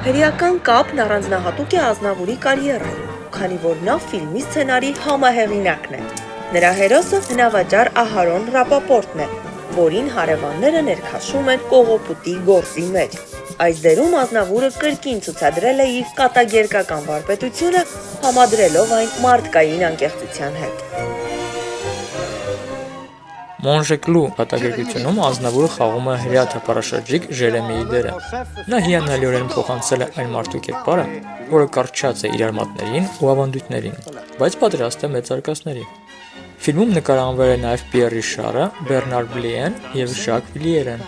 Հերիական կապն առանձնահատուկ է Ազնավուրի կարիերայում, քանի որ նա ֆիլմի սցենարի համահեղինակն է։ Նրա հերոսը հնավաճառ Ահարոն Ռապապորտն է, որին հարևանները ներքաշում են կողոպուտի գործի մեջ։ Այս դերում Ազնավուրը կրկին ցուցադրել է իր կատակերգական վարպետությունը, համադրելով այն մարդկային անկեղծության հետ։ Մոնժեկլու կատակերգությունում Ազնավուրը խաղում է հրեա թափառաշրջիկ Ժերեմիի դերը։ Նա հիանալիորեն փոխանցել է այն մարդու կերպարը, որը կառչած է իր արմատներին ու ավանդույթներին, բայց պատրաստ է մեծ արկածների։ Ֆիլմում նկարահանվել է նաև Պիեր Ռիշարը, Բեռնար Բլիեն և Ժակ Վիլիերեն։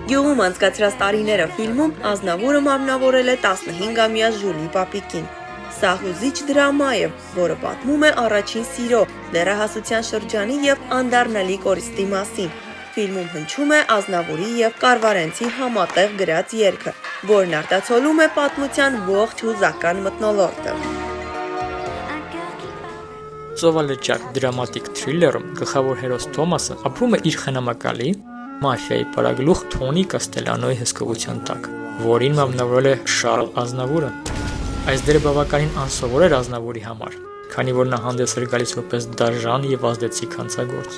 Գյուղում անցկացրած տարիները ֆիլմում Ազնավուրը մարմնավորել է 15-ամյա Ժուլի Պապիկին։ Սա հուզիչ դրամա է, որը պատմում է առաջին սիրո, դեռահասության շրջանի և անդառնալի կորիստի մասին։ Ֆիլմում հնչում է Ազնավուրի և Կարվարենցի համատեղ գրած երգը, որն արտացոլում է պատմության ողջ հուզական մթնոլորտը։ Ծովալճակ դրամատիկ թրիլերում գլխավոր հերոս Թոմասը ապրում է իր խնամակալի մաֆիայի պարագլուխ Թոնի Կաստելանոյի հսկողության տակ, որին մարմնավորել է Շարլ Ազնավուրը։ Այս դերը բավականին անսովոր էր Ազնավուրի համար, քանի որ նա հանդես էր գալիս որպես դաժան և ազդեցիկ հանցագործ։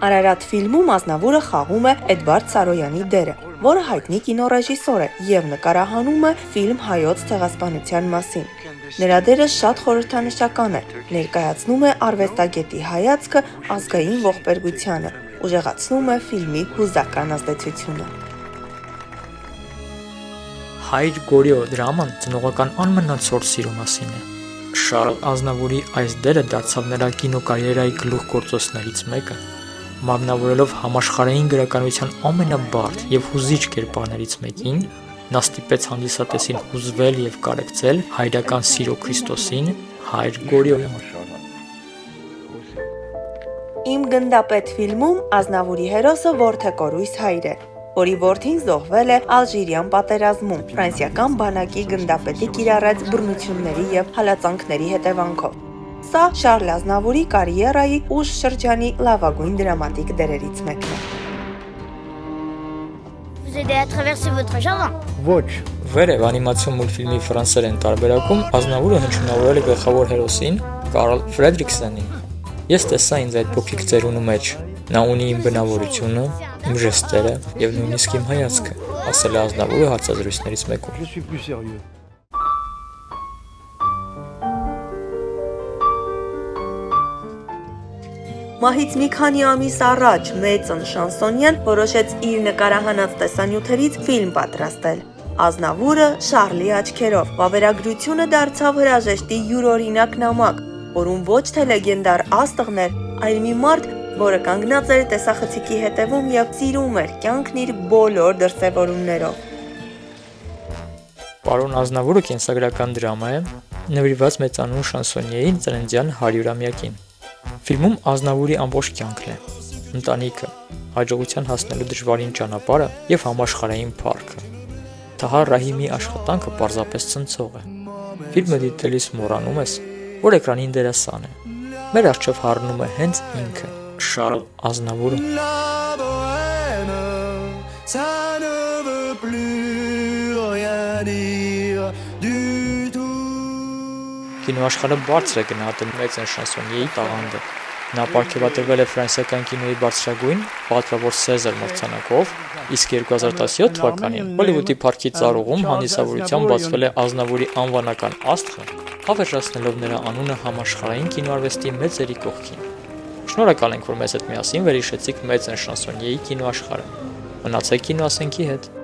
Արարատ ֆիլմում Ազնավուրը խաղում է Էդվարդ Սարոյանի դերը, որը հայտնի կինոռեժիսոր է և նկարահանում է ֆիլմ «Հայոց ցեղասպանության» մասին։ Նրա դերը շատ խորհրդանշական է, ներկայացնում է արվեստագետի հայացքը ազգային ողբերգությանը, ուժեղացնում է ֆիլմի հուզական ազդեցությունը։ Հայր Գորիո դրաման ծնողական անմնացորդ սիրո մասին է։ Շարլ Ազնավուրի այս դերը դարձավ նրա կինոկարիերայի գլուխգործոցներից մեկը։ Մարմնավորելով համաշխարհային գրականության ամենաբարդ և հուզիչ կերպարներից մեկին, նա ստիպեց հանդիսատեսին հուզվել և կարեկցել հայրական սիրո Քրիստոսին Հայր Գորիոյի համար։ Իմ գնդապետ ֆիլմում Ազնավուրի հերոսը որդեկորույս հայր է, որի որդին զոհվել է Ալժիրյան պատերազմում ֆրանսիական բանակի գնդապետի կիրառած բռնությունների և հալածանքների հետևանքով։ Սա Շարլ Ազնավուրի կարիերայի ուշ շրջանի լավագույն դրամատիկ դերերից մեկն է։ Ոչ, վերև անիմացիոն մուլտֆիլմի ֆրանսերեն տարբերակում Ազնավուրը հնչյունավորել է գլխավոր հերոսին Կարլ Ֆրեդրիքսենին։ Ես տեսա ինձ այդ փոքրիկ ծերունու մեջ։ Նա ունի իմ բնավորությունը, իմ ժեստերը և նույնիսկ իմ հայացքը, ասել է Ազնավուրը հարցազրույցներից մեկում։ Մահից մի քանի ամիս առաջ մեծն շանսոնյան որոշեց իր նկարահանած տեսանյութերից ֆիլմ պատրաստել։ Ազնավուրը Շարլի աչքերով վավերագրությունը դարձավ հրաժեշտի յուրօրինակ նամակ, որում ոչ թե լեգենդար աստղն էր, այլ մի մարդ, որը կանգնած էր տեսախցիկի հետևում և սիրում էր կյանքն իր բոլոր դրսևորումներով։ Պարոն Ազնավուրը կենսագրական դրամա է, նվիրված մեծանուն շանսոնիեի ծննդյան 100-ամյակին։ Ֆիլմում Ազնավուրի ամբողջ կյանքն է, ընտանիքը, հաջողության հասնելու դժվարին ճանապարհը և համաշխարհային փառքը։ Թահար Ռահիմի աշխատանքը պարզապես ցնցող է։ Ֆիլմը դիտելիս մոռանում ես, որ էկրանին դերասան է։ Մեր առջև հառնում է հենց ինքը՝ Շարլ Ազնավուրը։ Կինոաշխարհը բարձր է գնահատել մեծն շանսոնիեի տաղանդը։ Նա պարգևատրվել է ֆրանսիական կինոյի բարձրագույն պատվավոր Սեզար մրցանակով, իսկ 2017 թվականին Հոլիվուդի փառքի ծառուղում հանդիսավորությամբ բացվել է Ազնավուրի անվանական աստղը, հավերժացնելով նրա անունը համաշխարհային կինոարվեստի մեծերի կողքին։ Շնորհակալ ենք, որ մեզ հետ միասին վերհիշեցիք մեծն շանսոնիեի կինոաշխարհը։ Մնացեք կինոասենքի հետ։